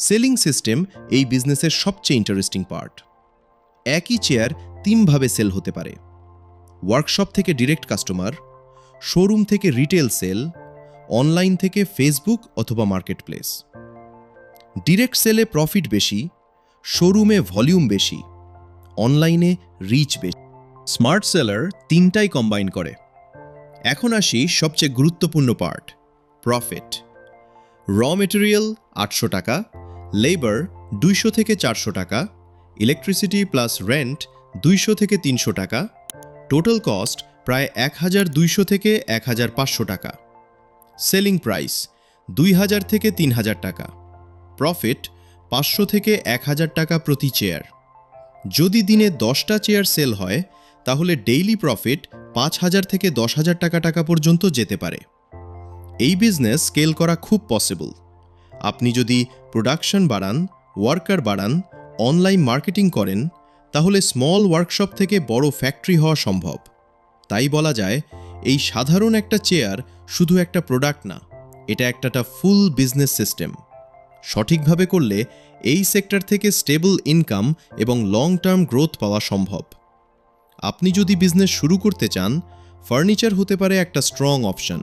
Selling system এই বিজনেসের সবচেয়ে ইন্টারেস্টিং পার্ট। একই চেয়ার তিনভাবে সেল হতে পারে: ওয়ার্কশপ থেকে ডিরেক্ট কাস্টমার, শোরুম থেকে রিটেল সেল, অনলাইন থেকে ফেসবুক অথবা মার্কেটপ্লেস। ডিরেক্ট সেলে প্রফিট বেশি, শোরুমে ভলিউম বেশি, অনলাইনে রিচ বেশি। স্মার্ট সেলার তিনটাই কম্বাইন করে। এখন আসি সবচেয়ে গুরুত্বপূর্ণ পার্ট, প্রফিট। র মেটেরিয়াল 800 টাকা, লেবার 200 থেকে 400 টাকা, ইলেকট্রিসিটি প্লাস রেন্ট 200 থেকে 300 টাকা, টোটাল কস্ট প্রায় 1200 থেকে 1500 টাকা। সেলিং প্রাইস 2000 থেকে 3000 টাকা, প্রফিট 500 থেকে 1000 টাকা প্রতি চেয়ার। যদি দিনে 10টা চেয়ার সেল হয় তাহলে ডেইলি প্রফিট 5000 থেকে 10,000 টাকা পর্যন্ত যেতে পারে। এই বিজনেস স্কেল করা খুব পসিবল। আপনি যদি প্রোডাকশন বাড়ান, ওয়ার্কার বাড়ান, অনলাইন মার্কেটিং করেন, তাহলে স্মল ওয়ার্কশপ থেকে বড় ফ্যাক্টরি হওয়া সম্ভব। তাই বলা যায়, এই সাধারণ একটা চেয়ার শুধু একটা প্রোডাক্ট না, এটা একটা ফুল বিজনেস সিস্টেম। সঠিকভাবে করলে এই সেক্টর থেকে স্টেবল ইনকাম এবং লং টার্ম গ্রোথ পাওয়া সম্ভব। আপনি যদি বিজনেস শুরু করতে চান, ফার্নিচার হতে পারে একটা স্ট্রং অপশন।